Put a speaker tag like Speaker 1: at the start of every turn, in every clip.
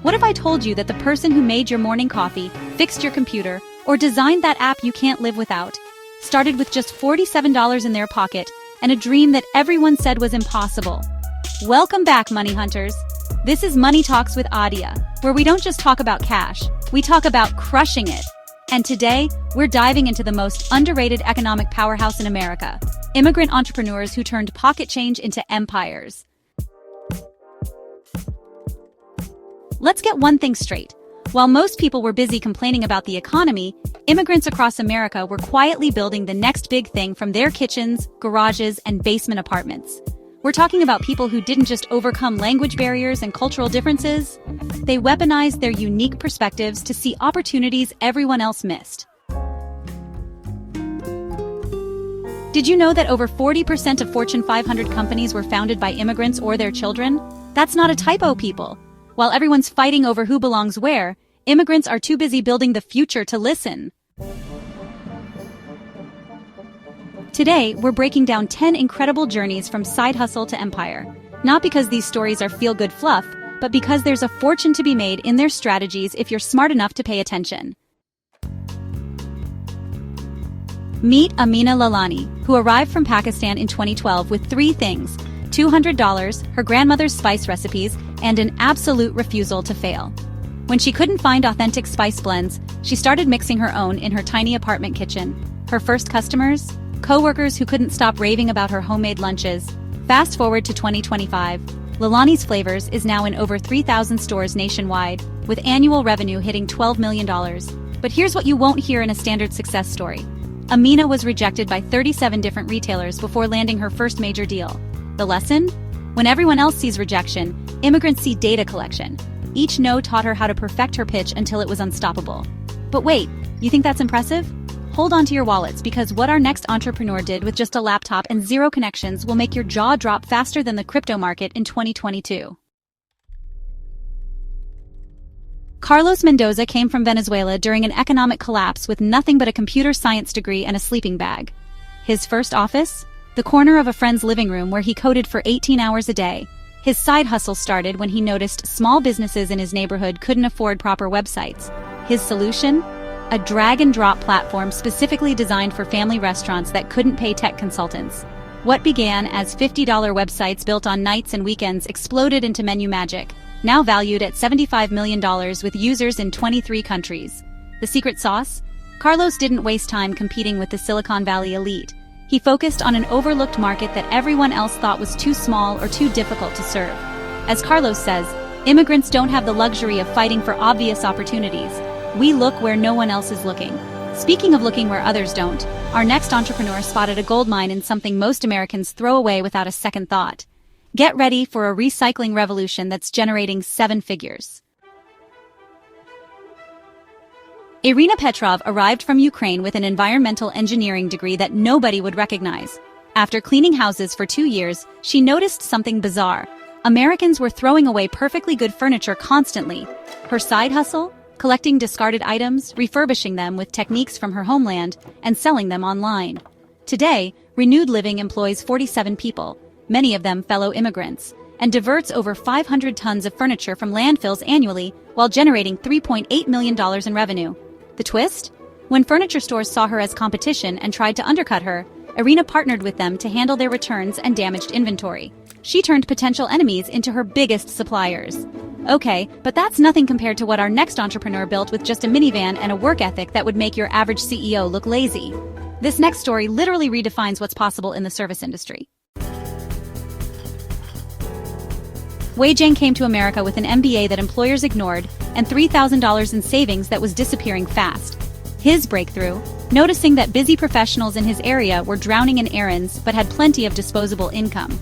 Speaker 1: What if I told you that the person who made your morning coffee, fixed your computer, or designed that app you can't live without, started with just $47 in their pocket and a dream that everyone said was impossible? Welcome back, Money Hunters. This is Money Talks with Adia, where we don't just talk about cash, we talk about crushing it. And today, we're diving into the most underrated economic powerhouse in America, immigrant entrepreneurs who turned pocket change into empires. Let's get one thing straight. While most people were busy complaining about the economy, immigrants across America were quietly building the next big thing from their kitchens, garages, and basement apartments. We're talking about people who didn't just overcome language barriers and cultural differences, they weaponized their unique perspectives to see opportunities everyone else missed. Did you know that over 40% of Fortune 500 companies were founded by immigrants or their children? That's not a typo, people. While everyone's fighting over who belongs where, immigrants are too busy building the future to listen. Today, we're breaking down 10 incredible journeys from side hustle to empire. Not because these stories are feel-good fluff, but because there's a fortune to be made in their strategies if you're smart enough to pay attention. Meet Amina Lalani, who arrived from Pakistan in 2012 with three things: $200, her grandmother's spice recipes, and an absolute refusal to fail. When she couldn't find authentic spice blends, she started mixing her own in her tiny apartment kitchen. Her first customers? Co-workers who couldn't stop raving about her homemade lunches. Fast forward to 2025. Lalani's Flavors is now in over 3,000 stores nationwide, with annual revenue hitting $12 million. But here's what you won't hear in a standard success story. Amina was rejected by 37 different retailers before landing her first major deal. The lesson? When everyone else sees rejection, immigrants see data collection. Each no taught her how to perfect her pitch until it was unstoppable. But wait, you think that's impressive? Hold on to your wallets, because what our next entrepreneur did with just a laptop and zero connections will make your jaw drop faster than the crypto market in 2022. Carlos Mendoza came from Venezuela during an economic collapse with nothing but a computer science degree and a sleeping bag. His first office? The corner of a friend's living room where he coded for 18 hours a day. His side hustle started when he noticed small businesses in his neighborhood couldn't afford proper websites. His solution? A drag-and-drop platform specifically designed for family restaurants that couldn't pay tech consultants. What began as $50 websites built on nights and weekends exploded into menu magic, now valued at $75 million with users in 23 countries. The secret sauce? Carlos didn't waste time competing with the Silicon Valley elite. He focused on an overlooked market that everyone else thought was too small or too difficult to serve. As Carlos says, immigrants don't have the luxury of fighting for obvious opportunities. We look where no one else is looking. Speaking of looking where others don't, our next entrepreneur spotted a gold mine in something most Americans throw away without a second thought. Get ready for a recycling revolution that's generating 7 figures. Irina Petrov arrived from Ukraine with an environmental engineering degree that nobody would recognize. After cleaning houses for 2 years, she noticed something bizarre. Americans were throwing away perfectly good furniture constantly. Her side hustle? Collecting discarded items, refurbishing them with techniques from her homeland, and selling them online. Today, Renewed Living employs 47 people, many of them fellow immigrants, and diverts over 500 tons of furniture from landfills annually while generating $3.8 million in revenue. The twist? When furniture stores saw her as competition and tried to undercut her, Irina partnered with them to handle their returns and damaged inventory. She turned potential enemies into her biggest suppliers. Okay, but that's nothing compared to what our next entrepreneur built with just a minivan and a work ethic that would make your average CEO look lazy. This next story literally redefines what's possible in the service industry. Wei Jiang came to America with an MBA that employers ignored and $3,000 in savings that was disappearing fast. His breakthrough? Noticing that busy professionals in his area were drowning in errands but had plenty of disposable income.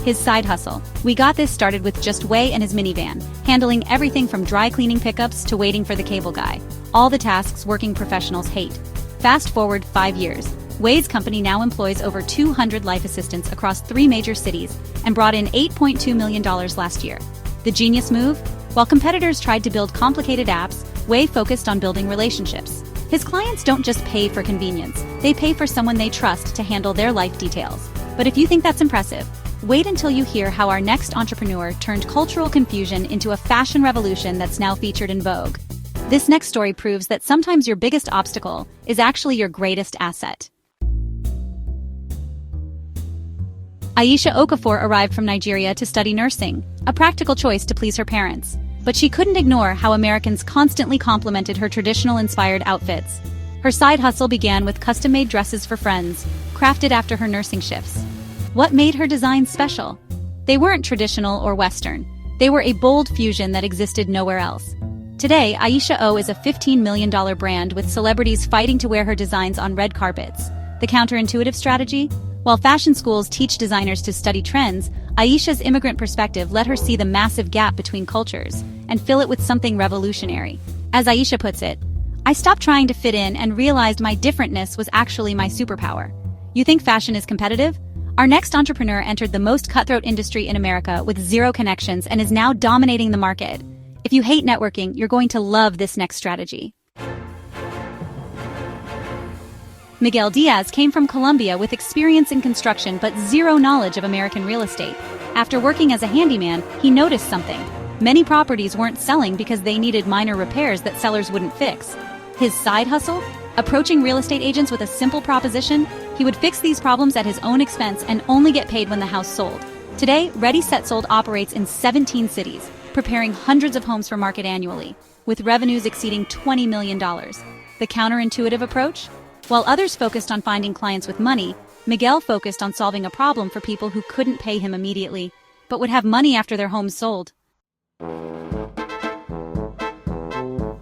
Speaker 1: His side hustle. We got this started with just Wei and his minivan, handling everything from dry cleaning pickups to waiting for the cable guy. All the tasks working professionals hate. Fast forward 5 years. Wei's company now employs over 200 life assistants across 3 major cities and brought in $8.2 million last year. The genius move? While competitors tried to build complicated apps, Wei focused on building relationships. His clients don't just pay for convenience, they pay for someone they trust to handle their life details. But if you think that's impressive, Wait until you hear how our next entrepreneur turned cultural confusion into a fashion revolution that's now featured in Vogue. This next story proves that sometimes your biggest obstacle is actually your greatest asset. Aisha Okafor arrived from Nigeria to study nursing, a practical choice to please her parents. But she couldn't ignore how Americans constantly complimented her traditional-inspired outfits. Her side hustle began with custom-made dresses for friends, crafted after her nursing shifts. What made her designs special? They weren't traditional or Western. They were a bold fusion that existed nowhere else. Today, Aisha O is a $15 million brand with celebrities fighting to wear her designs on red carpets. The counterintuitive strategy? While fashion schools teach designers to study trends, Aisha's immigrant perspective let her see the massive gap between cultures and fill it with something revolutionary. As Aisha puts it, "I stopped trying to fit in and realized my differentness was actually my superpower." You think fashion is competitive? Our next entrepreneur entered the most cutthroat industry in America with zero connections and is now dominating the market. If you hate networking, you're going to love this next strategy. Miguel Diaz came from Colombia with experience in construction but zero knowledge of American real estate. After working as a handyman, he noticed something. Many properties weren't selling because they needed minor repairs that sellers wouldn't fix. His side hustle? Approaching real estate agents with a simple proposition, he would fix these problems at his own expense and only get paid when the house sold. Today, Ready Set Sold operates in 17 cities, preparing hundreds of homes for market annually, with revenues exceeding $20 million. The counterintuitive approach? While others focused on finding clients with money, Miguel focused on solving a problem for people who couldn't pay him immediately, but would have money after their homes sold.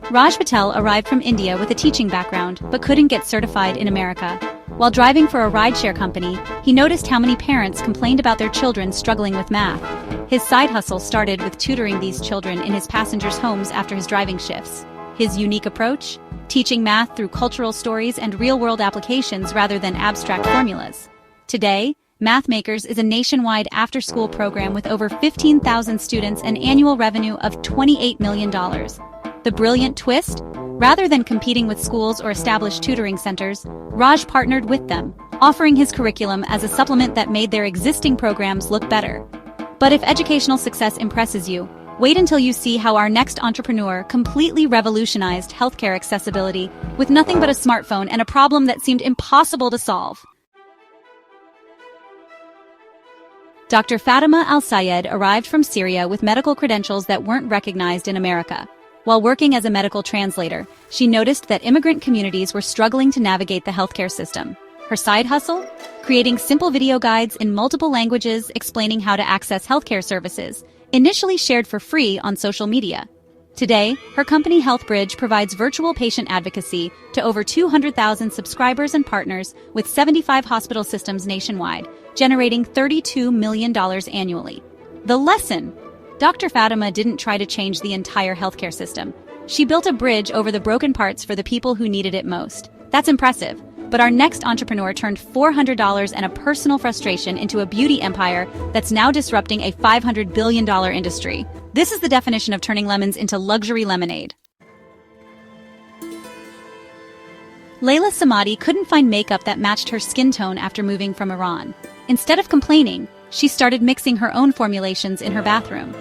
Speaker 1: Raj Patel arrived from India with a teaching background, but couldn't get certified in America. While driving for a rideshare company, he noticed how many parents complained about their children struggling with math. His side hustle started with tutoring these children in his passengers' homes after his driving shifts. His unique approach? Teaching math through cultural stories and real-world applications rather than abstract formulas. Today, Mathmakers is a nationwide after-school program with over 15,000 students and annual revenue of $28 million. The brilliant twist? Rather than competing with schools or established tutoring centers, Raj partnered with them, offering his curriculum as a supplement that made their existing programs look better. But if educational success impresses you, wait until you see how our next entrepreneur completely revolutionized healthcare accessibility with nothing but a smartphone and a problem that seemed impossible to solve. Dr. Fatima Al-Sayed arrived from Syria with medical credentials that weren't recognized in America. While working as a medical translator, she noticed that immigrant communities were struggling to navigate the healthcare system. Her side hustle? Creating simple video guides in multiple languages explaining how to access healthcare services, initially shared for free on social media. Today, her company HealthBridge provides virtual patient advocacy to over 200,000 subscribers and partners with 75 hospital systems nationwide, generating $32 million annually. The lesson: Dr. Fatima didn't try to change the entire healthcare system. She built a bridge over the broken parts for the people who needed it most. That's impressive. But our next entrepreneur turned $400 and a personal frustration into a beauty empire that's now disrupting a $500 billion industry. This is the definition of turning lemons into luxury lemonade. Layla Samadi couldn't find makeup that matched her skin tone after moving from Iran. Instead of complaining, she started mixing her own formulations in her bathroom.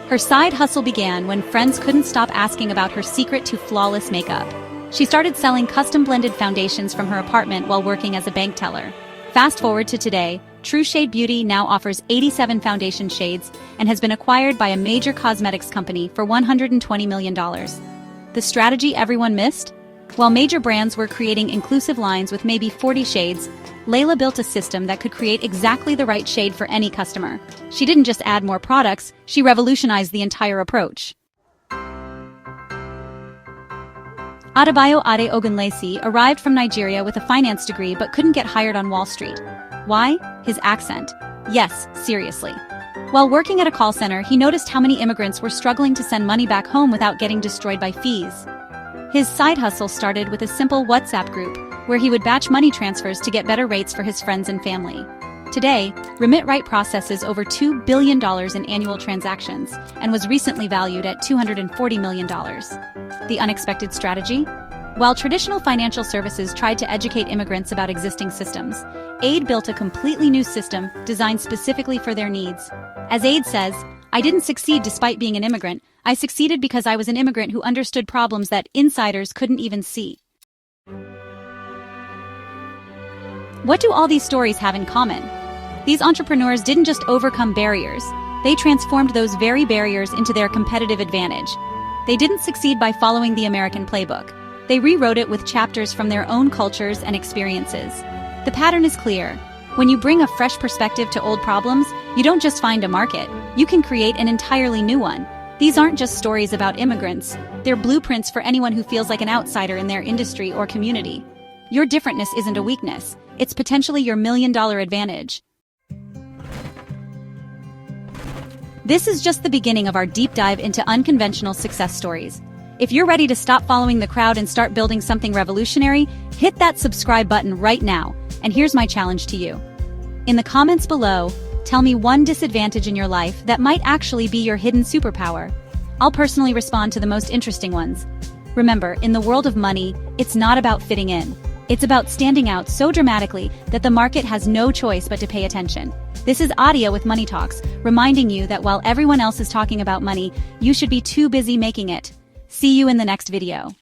Speaker 1: Her side hustle began when friends couldn't stop asking about her secret to flawless makeup. She started selling custom-blended foundations from her apartment while working as a bank teller. Fast forward to today, True Shade Beauty now offers 87 foundation shades and has been acquired by a major cosmetics company for $120 million. The strategy everyone missed? While major brands were creating inclusive lines with maybe 40 shades, Layla built a system that could create exactly the right shade for any customer. She didn't just add more products, she revolutionized the entire approach. Adebayo Ade Ogunlesi arrived from Nigeria with a finance degree but couldn't get hired on Wall Street. Why? His accent. Yes, seriously. While working at a call center, he noticed how many immigrants were struggling to send money back home without getting destroyed by fees. His side hustle started with a simple WhatsApp group, where he would batch money transfers to get better rates for his friends and family. Today, RemitRight processes over $2 billion in annual transactions and was recently valued at $240 million. The unexpected strategy? While traditional financial services tried to educate immigrants about existing systems, Aid built a completely new system designed specifically for their needs. As Aid says, "I didn't succeed despite being an immigrant. I succeeded because I was an immigrant who understood problems that insiders couldn't even see." What do all these stories have in common? These entrepreneurs didn't just overcome barriers, they transformed those very barriers into their competitive advantage. They didn't succeed by following the American playbook. They rewrote it with chapters from their own cultures and experiences. The pattern is clear. When you bring a fresh perspective to old problems, you don't just find a market, you can create an entirely new one. These aren't just stories about immigrants, they're blueprints for anyone who feels like an outsider in their industry or community. Your differentness isn't a weakness, it's potentially your million-dollar advantage. This is just the beginning of our deep dive into unconventional success stories. If you're ready to stop following the crowd and start building something revolutionary, hit that subscribe button right now. And here's my challenge to you. In the comments below, tell me one disadvantage in your life that might actually be your hidden superpower. I'll personally respond to the most interesting ones. Remember, in the world of money, it's not about fitting in. It's about standing out so dramatically that the market has no choice but to pay attention. This is Adia with Money Talks, reminding you that while everyone else is talking about money, you should be too busy making it. See you in the next video.